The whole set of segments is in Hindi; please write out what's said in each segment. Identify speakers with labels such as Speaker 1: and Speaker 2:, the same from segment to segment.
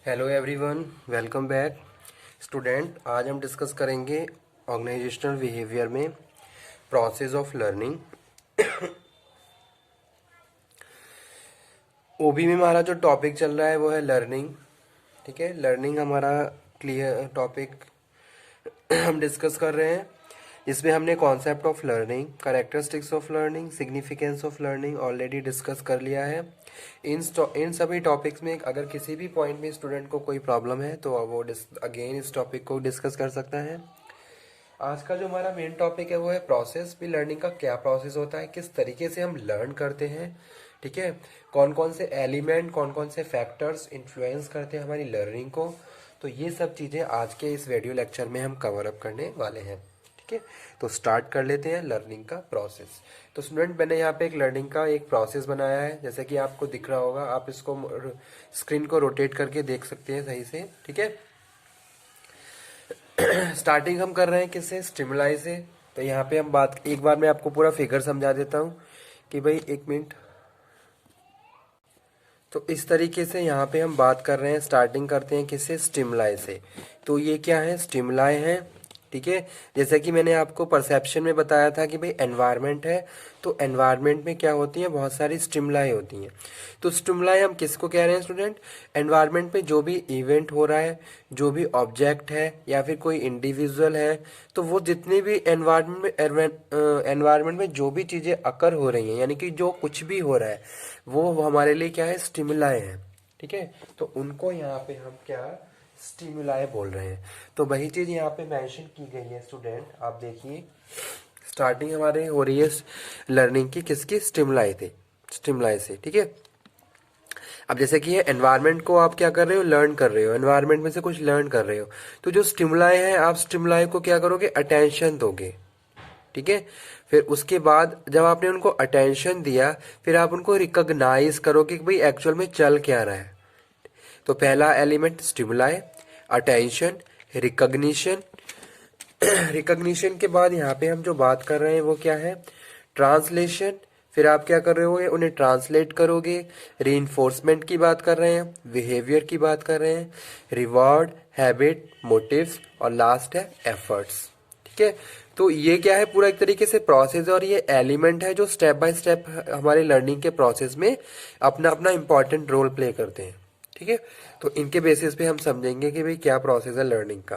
Speaker 1: Hello everyone, welcome back. Student, आज हम डिस्कस करेंगे ऑर्गेनाइजेशनल बिहेवियर में प्रोसेस ऑफ लर्निंग। ओबी में हमारा जो टॉपिक चल रहा है वो है लर्निंग। ठीक है, लर्निंग हमारा क्लियर टॉपिक हम डिस्कस कर रहे हैं। इसमें हमने concept of learning, characteristics of learning, significance of learning already discuss कर लिया है। इन सभी टॉपिक्स में अगर किसी भी पॉइंट में स्टूडेंट को कोई प्रॉब्लम है तो वो अगेन इस टॉपिक को डिस्कस कर सकता है। आज का जो हमारा मेन टॉपिक है वो है प्रोसेस भी। लर्निंग का क्या प्रोसेस होता है, किस तरीके से हम लर्न करते हैं, ठीक है, कौन कौन से एलिमेंट, कौन कौन से फैक्टर्स इन्फ्लुएंस करते हैं हमारी लर्निंग को। तो ये सब चीज़ें आज के इस वीडियो लेक्चर में हम कवर अप करने वाले हैं। ठीक है, तो स्टार्ट कर लेते हैं लर्निंग का प्रोसेस। तो स्टूडेंट, मैंने यहाँ पे एक लर्निंग का एक प्रोसेस बनाया है, जैसे कि आपको दिख रहा होगा। आप इसको स्क्रीन को रोटेट करके देख सकते हैं सही से। ठीक है, स्टार्टिंग हम कर रहे हैं किससे, स्टिमुलाई से। तो यहाँ पे हम बात, एक बार मैं आपको पूरा फिगर समझा देता हूँ कि भाई एक मिनट। तो इस तरीके से यहाँ पे हम बात कर रहे हैं, स्टार्टिंग करते हैं किससे, स्टिमुलाई से। तो ये क्या है, स्टिमुलाई है। ठीक है, जैसे कि मैंने आपको परसेप्शन में बताया था कि भाई एनवायरनमेंट है, तो एनवायरनमेंट में क्या होती है, बहुत सारी स्टिमुलाई होती हैं। तो स्टिमुलाई हम किसको कह रहे हैं स्टूडेंट, एनवायरनमेंट में जो भी इवेंट हो रहा है, जो भी ऑब्जेक्ट है या फिर कोई इंडिविजुअल है, तो वो जितने भी एनवायरनमेंट में जो भी चीज़ें अकर हो रही हैं, यानी कि जो कुछ भी हो रहा है, वो हमारे लिए क्या है, स्टिमुलाई है। ठीक है, तो उनको यहाँ पे हम क्या, स्टिमुलाई बोल रहे हैं। तो वही चीज यहाँ पे मेंशन की गई है स्टूडेंट, आप देखिए। स्टार्टिंग हमारे हो रही है लर्निंग की किसकी, स्टिमुलाई से। ठीक है, अब जैसे कि ये एनवायरनमेंट को आप क्या कर रहे हो, लर्न कर रहे हो, एनवायरनमेंट में से कुछ लर्न कर रहे हो। तो जो स्टिमुलाई है, आप स्टिमुलाई को क्या करोगे, अटेंशन दोगे। ठीक है, फिर उसके बाद जब आपने उनको अटेंशन दिया, फिर आप उनको रिकॉग्नाइज करोगे कि भाई एक्चुअल में चल क्या रहा है। तो पहला element stimuli, attention, recognition. Recognition के बाद यहाँ पे हम जो बात कर रहे हैं वो क्या है, ट्रांसलेशन। फिर आप क्या कर रहे हो, उन्हें ट्रांसलेट करोगे। रीइंफोर्समेंट की बात कर रहे हैं, बिहेवियर की बात कर रहे हैं, रिवॉर्ड, हैबिट, मोटिव्स, और लास्ट है एफर्ट्स। ठीक है, तो ये क्या है, पूरा एक तरीके से प्रोसेस, और ये एलिमेंट है जो स्टेप बाय स्टेप हमारे लर्निंग के प्रोसेस में अपना अपना इंपॉर्टेंट रोल प्ले करते हैं। ठीक है, तो इनके बेसिस पे हम समझेंगे कि भाई क्या प्रोसेस है लर्निंग का।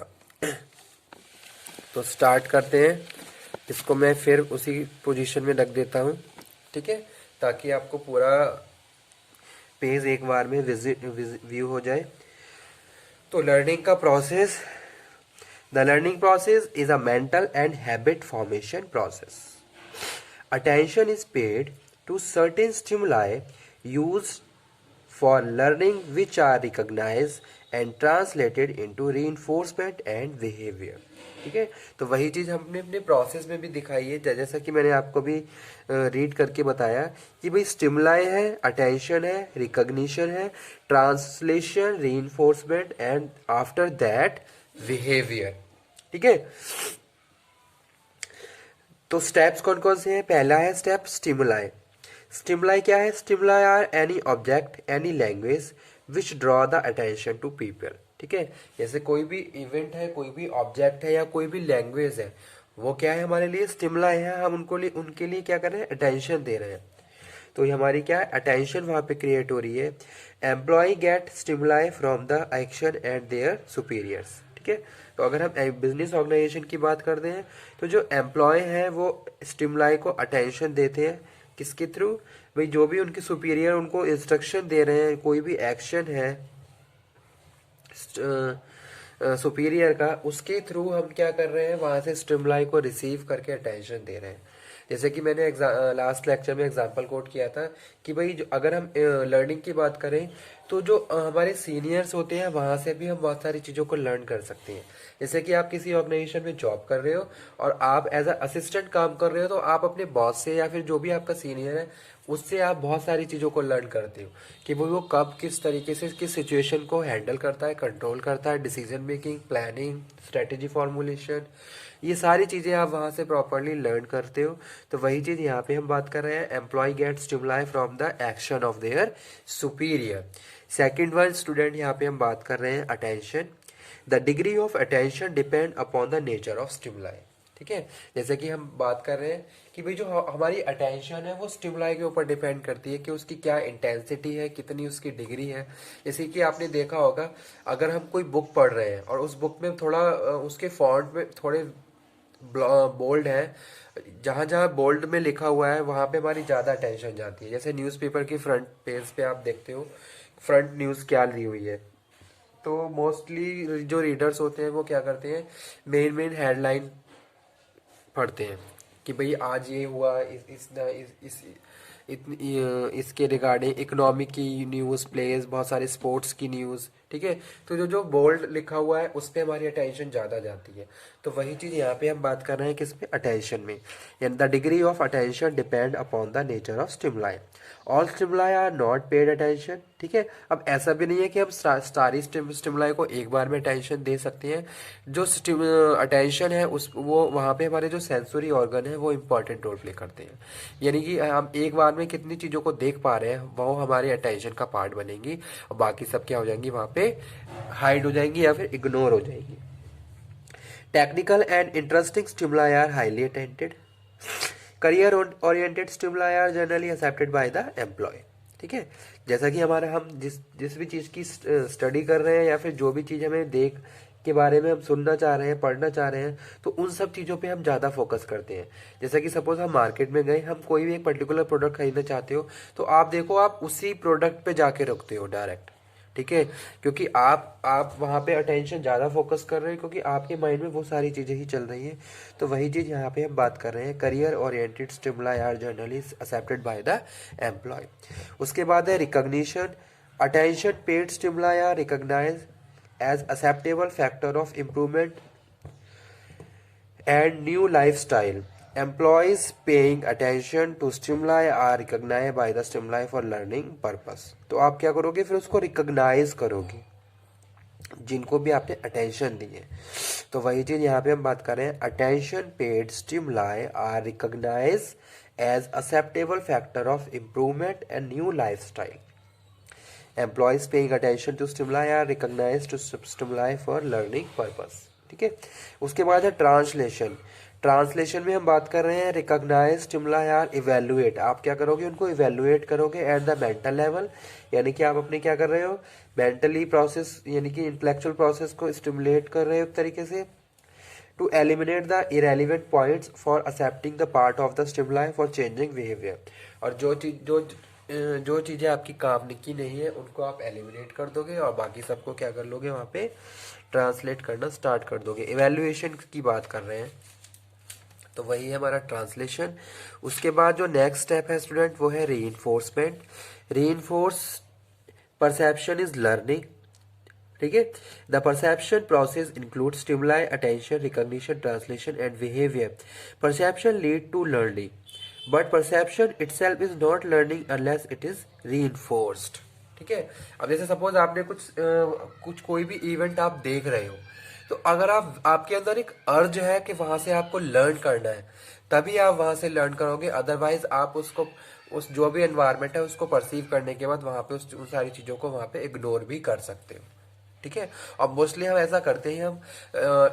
Speaker 1: तो स्टार्ट करते हैं। इसको मैं फिर उसी पोजीशन में रख देता हूँ। ठीक है, ताकि आपको पूरा पेज एक बार में व्यू हो जाए। तो लर्निंग का process, the learning process is a mental and habit formation process. Attention is paid to certain stimuli used for learning, which are recognized and translated into reinforcement and behavior. ठीक है, तो वही चीज़ हमने अपने प्रोसेस में भी दिखाई है, जैसा कि मैंने आपको भी रीड करके बताया कि भाई स्टिमुलाई है, अटेंशन है, रिकॉग्निशन है, translation, reinforcement, and after that behaviour. ठीक है, तो स्टेप्स कौन कौन से हैं, पहला है स्टेप स्टिमुलाई। स्टिमुलाई क्या है, stimuli are any object, any language which draw the attention to people. ठीक है, जैसे कोई भी इवेंट है, कोई भी ऑब्जेक्ट है, या कोई भी लैंग्वेज है, वो क्या है, हमारे लिए स्टिमुलाई है। हम उनके लिए क्या कर रहे हैं, अटेंशन दे रहे हैं। तो ये हमारी क्या है, अटेंशन वहाँ पे क्रिएट हो रही है। Employ get stimuli from the action and their superiors. ठीक है, तो अगर हम बिजनेस ऑर्गेनाइजेशन की बात करते हैं, तो जो एम्प्लॉय हैं वो स्टिमुलाई को अटेंशन देते हैं, किसके थ्रू, भाई जो भी उनके सुपीरियर उनको इंस्ट्रक्शन दे रहे हैं, कोई भी एक्शन है सुपीरियर का, उसके थ्रू हम क्या कर रहे हैं, वहां से स्टिमुलाई को रिसीव करके अटेंशन दे रहे हैं। जैसे कि मैंने लास्ट लेक्चर में एग्जांपल कोट किया था कि भाई अगर हम लर्निंग की बात करें, तो जो हमारे सीनियर्स होते हैं वहां से भी हम बहुत सारी चीज़ों को लर्न कर सकते हैं। जैसे कि आप किसी ऑर्गेनाइजेशन में जॉब कर रहे हो और आप एज अ असिस्टेंट काम कर रहे हो, तो आप अपने बॉस से या फिर जो भी आपका सीनियर है उससे आप बहुत सारी चीज़ों को लर्न करते हो कि वो कब किस तरीके से किस सिचुएशन को हैंडल करता है, कंट्रोल करता है, decision making, planning, strategy formulation, ये सारी चीज़ें आप वहाँ से प्रॉपरली लर्न करते हो। तो वही चीज़ यहाँ पे हम बात कर रहे हैं, employ get stimuli from the action of their superior. Second one student यहाँ पे हम बात कर रहे हैं attention. The degree of attention depend upon the nature of stimuli. ठीक है, जैसे कि हम बात कर रहे हैं कि भाई जो हमारी अटेंशन है वो स्टिमुलाई के ऊपर डिपेंड करती है कि उसकी क्या इंटेंसिटी है, कितनी उसकी डिग्री है। जैसे कि आपने देखा होगा, अगर हम कोई बुक पढ़ रहे हैं और उस बुक में थोड़ा उसके फॉन्ट में थोड़े बोल्ड है, जहाँ जहाँ बोल्ड में लिखा हुआ है वहाँ पे हमारी ज़्यादा अटेंशन जाती है। जैसे न्यूज़पेपर की फ्रंट पेज पे आप देखते हो फ्रंट न्यूज़ क्या ली हुई है, तो मोस्टली जो रीडर्स होते हैं वो क्या करते हैं, मेन मेन हेडलाइन पढ़ते हैं कि भाई आज ये हुआ, इसके रिगार्डिंग इकोनॉमिक की न्यूज़, प्लेस, बहुत सारे स्पोर्ट्स की न्यूज़। ठीक है, तो जो जो बोल्ड लिखा हुआ है उस पर हमारी अटेंशन ज़्यादा जाती है। तो वही चीज़ यहाँ पे हम बात कर रहे हैं किस पे, अटेंशन में। यानी the degree of attention depend upon the nature of stimuli. All stimuli are not paid attention. ठीक है, अब ऐसा भी नहीं है कि हम सारी स्टिमुलाई को एक बार में अटेंशन दे सकते हैं। जो अटेंशन है उस वो वहाँ पे हमारे जो सेंसरी ऑर्गन है वो इम्पोर्टेंट रोल प्ले करते हैं। यानी कि हम एक बार में कितनी चीज़ों को देख पा रहे हैं वो हमारे अटेंशन का पार्ट बनेंगी, और बाकी सब क्या हो जाएंगी, वहाँ पे हाइड हो जाएंगी या फिर इग्नोर हो जाएंगी। Technical and interesting stimuli are highly attended. Career oriented stimuli are generally accepted by the employ. ठीक है, जैसा कि हमारा हम जिस जिस भी चीज़ की स्टडी कर रहे हैं या फिर जो भी चीज़ हमें देख के बारे में हम सुनना चाह रहे हैं, पढ़ना चाह रहे हैं, तो उन सब चीज़ों पे हम ज़्यादा फोकस करते हैं। जैसा कि सपोज हम मार्केट में गए, हम कोई भी एक पर्टिकुलर प्रोडक्ट खरीदना चाहते हो, तो आप देखो आप उसी प्रोडक्ट पे जाके रुकते हो डायरेक्ट। ठीक है, क्योंकि आप वहाँ पे अटेंशन ज़्यादा फोकस कर रहे हैं क्योंकि आपके माइंड में वो सारी चीज़ें ही चल रही हैं। तो वही चीज़ यहाँ पे हम बात कर रहे हैं, career oriented stimuli are generally accepted by the employ. उसके बाद है recognition. Attention paid stimuli are recognise as acceptable factor of improvement and new lifestyle. Employees paying attention to stimuli are recognized by the stimuli for learning purpose. तो आप क्या करोगे, फिर उसको रिकॉग्नाइज करोगे जिनको भी आपने अटेंशन दी है। तो वही चीज यहाँ पे हम बात कर रहे हैं, attention paid stimuli are recognise as acceptable factor of improvement and new lifestyle. Employees paying attention to stimuli are recognized to stimuli for learning purpose. ठीक है, उसके बाद है ट्रांसलेशन। ट्रांसलेशन में हम बात कर रहे हैं, रिकॉग्नाइज स्टिमुलाई आर इवेल्युएट। आप क्या करोगे, उनको इवेल्युएट करोगे एट द मेंटल लेवल। यानी कि आप अपने क्या कर रहे हो, मेंटली प्रोसेस यानी कि इंटेलेक्चुअल प्रोसेस को स्टिमुलेट कर रहे हो एक तरीके से। To eliminate the irrelevant points for accepting the part of the stimuli for changing behaviour. और जो चीज़ें आपकी काम की नहीं है उनको आप एलिमिनेट कर दोगे और बाकी सबको क्या कर लोगे, वहाँ पे ट्रांसलेट करना स्टार्ट कर दोगे। इवैल्यूएशन की बात कर रहे हैं, तो वही है हमारा ट्रांसलेशन। उसके बाद जो नेक्स्ट स्टेप है स्टूडेंट वो है reinforcement. Reinforce perception is learning. ठीक है, the perception process include stimuli, attention, recognition, translation and behaviour. Perception lead to learning but perception itself is not learning unless it is reinforced। ठीक है, अब जैसे सपोज आपने कुछ कोई भी इवेंट आप देख रहे हो, तो अगर आपके अंदर एक अर्ज है कि वहां से आपको लर्न करना है, तभी आप वहां से लर्न करोगे। अदरवाइज आप उस जो भी एनवायरमेंट है उसको परसीव करने के बाद वहां पे उन सारी चीजों को वहां पे इग्नोर भी कर सकते हो। ठीक है, और मोस्टली हम ऐसा करते हैं,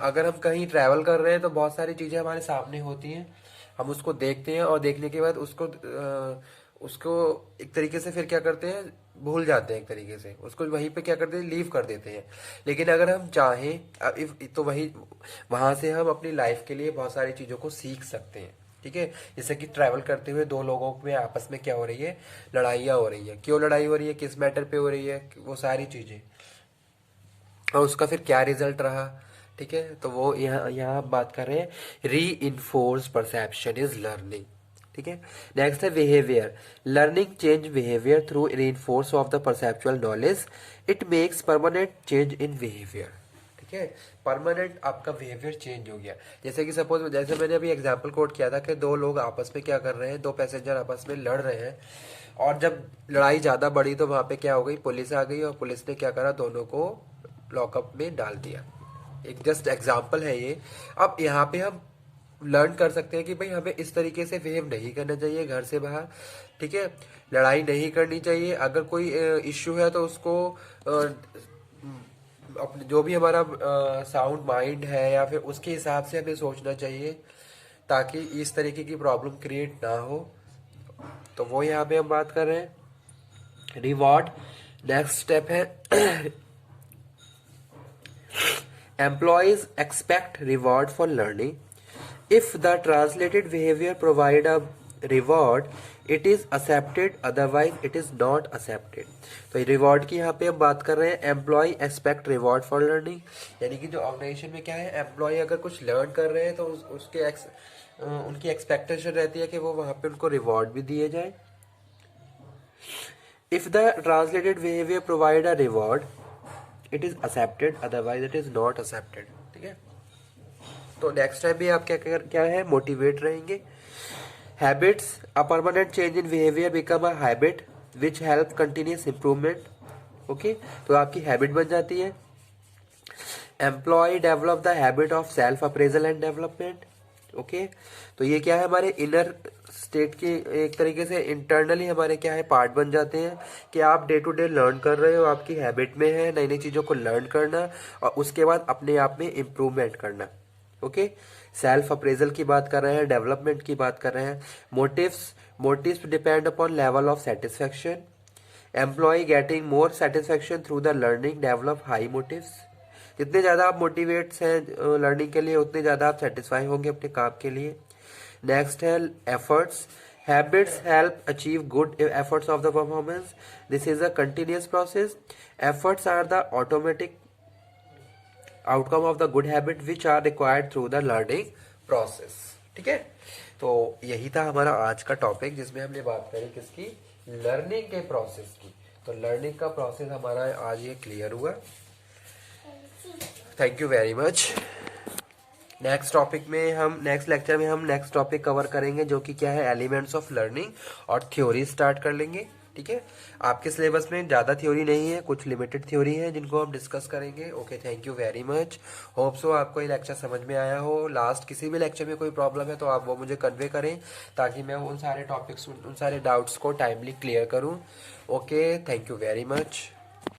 Speaker 1: अगर हम कहीं ट्रैवल कर रहे हैं तो बहुत सारी चीजें हमारे सामने होती हैं, हम उसको देखते हैं और देखने के बाद उसको एक तरीके से फिर क्या करते हैं, भूल जाते हैं एक तरीके से, उसको वहीं पे क्या करते हैं, लीव कर देते हैं। लेकिन अगर हम चाहें तो वहां से हम अपनी लाइफ के लिए बहुत सारी चीजों को सीख सकते हैं। ठीक है, जैसे कि ट्रैवल करते हुए दो लोगों में आपस में क्या हो रही है, लड़ाइयाँ हो रही है, क्यों लड़ाई हो रही है, किस मैटर पे हो रही है, वो सारी चीजें, और उसका फिर क्या रिजल्ट रहा। ठीक है, तो वो यहाँ आप बात कर रहे हैं, री इन्फोर्स परसेप्शन इज लर्निंग। ठीक है, नेक्स्ट है behaviour. Learning change behaviour through reinforce of the perceptual knowledge, it makes permanent change in behaviour. ठीक ठीक है, परमानेंट आपका बिहेवियर चेंज हो गया। जैसे कि सपोज, जैसे मैंने अभी एग्जांपल कोट किया था कि दो लोग आपस में क्या कर रहे हैं, दो पैसेंजर आपस में लड़ रहे हैं, और जब लड़ाई ज्यादा बढ़ी तो वहां पे क्या हो गई, पुलिस आ गई, और पुलिस ने क्या करा, दोनों को लॉकअप में डाल दिया। एक जस्ट एग्जाम्पल है ये। अब यहाँ पे हम लर्न कर सकते हैं कि भाई हमें इस तरीके से बिहेव नहीं करना चाहिए घर से बाहर, ठीक है, लड़ाई नहीं करनी चाहिए। अगर कोई इश्यू है तो उसको अपने जो भी हमारा साउंड माइंड है या फिर उसके हिसाब से हमें सोचना चाहिए, ताकि इस तरीके की प्रॉब्लम क्रिएट ना हो। तो वो यहाँ पे हम बात कर रहे हैं। रिवॉर्ड, नेक्स्ट स्टेप है employees expect reward for learning. If the translated behavior provide a reward, it is accepted, otherwise it is not accepted. तो रिवॉर्ड की यहाँ पे हम बात कर रहे हैं, employ expect reward for learning, यानी कि जो ऑर्गेनाइजेशन में क्या है, एम्प्लॉय अगर कुछ लर्न कर रहे हैं तो उनकी एक्सपेक्टेशन रहती है कि वो वहां पे उनको रिवॉर्ड भी दिए जाए। If the translated behaviour provide a reward, it is accepted, otherwise it is not accepted, ठीक है। तो नेक्स्ट टाइम भी आप क्या है, मोटिवेट रहेंगे। Habits, a permanent change in behaviour become a habit which help continuous improvement. Okay, तो आपकी हैबिट बन जाती है। Employ develop the habit of self appraisal and development. Okay, तो ये क्या है, हमारे इनर स्टेट के एक तरीके से इंटरनली हमारे क्या है, पार्ट बन जाते हैं कि आप डे टू डे लर्न कर रहे हो, आपकी हैबिट में है नई नई चीज़ों को लर्न करना और उसके बाद अपने आप में इम्प्रूवमेंट करना। ओके, सेल्फ अप्रेजल की बात कर रहे हैं, डेवलपमेंट की बात कर रहे हैं। Motives depend upon level of satisfaction. Employ getting more satisfaction through the learning develop high motives. जितने ज़्यादा आप मोटिवेट्स हैं लर्निंग के लिए, उतने ज़्यादा आप सेटिस्फाई होंगे अपने काम के लिए। नेक्स्ट है efforts. Habits help achieve good efforts of the performance. This is a continuous process. Efforts are the automatic outcome of the good habit which are required through the learning process, ठीक है। तो यही था हमारा आज का टॉपिक, जिसमें हमने बात करी किसकी, लर्निंग के प्रोसेस की। तो लर्निंग का प्रोसेस हमारा आज ये क्लियर हुआ। Thank you very much. Next topic में हम, नेक्स्ट लेक्चर में हम नेक्स्ट टॉपिक कवर करेंगे, जो कि क्या है, एलिमेंट्स ऑफ लर्निंग, और थ्योरी स्टार्ट कर लेंगे, ठीक है। आपके सिलेबस में ज़्यादा थ्योरी नहीं है, कुछ लिमिटेड थ्योरी है जिनको हम डिस्कस करेंगे। Okay, thank you very much. Hope so आपको ये लेक्चर समझ में आया हो। लास्ट किसी भी लेक्चर में कोई प्रॉब्लम है तो आप वो मुझे कन्वे करें, ताकि मैं उन सारे टॉपिक्स, उन सारे डाउट्स को टाइमली क्लियर करूँ। Okay, thank you very much.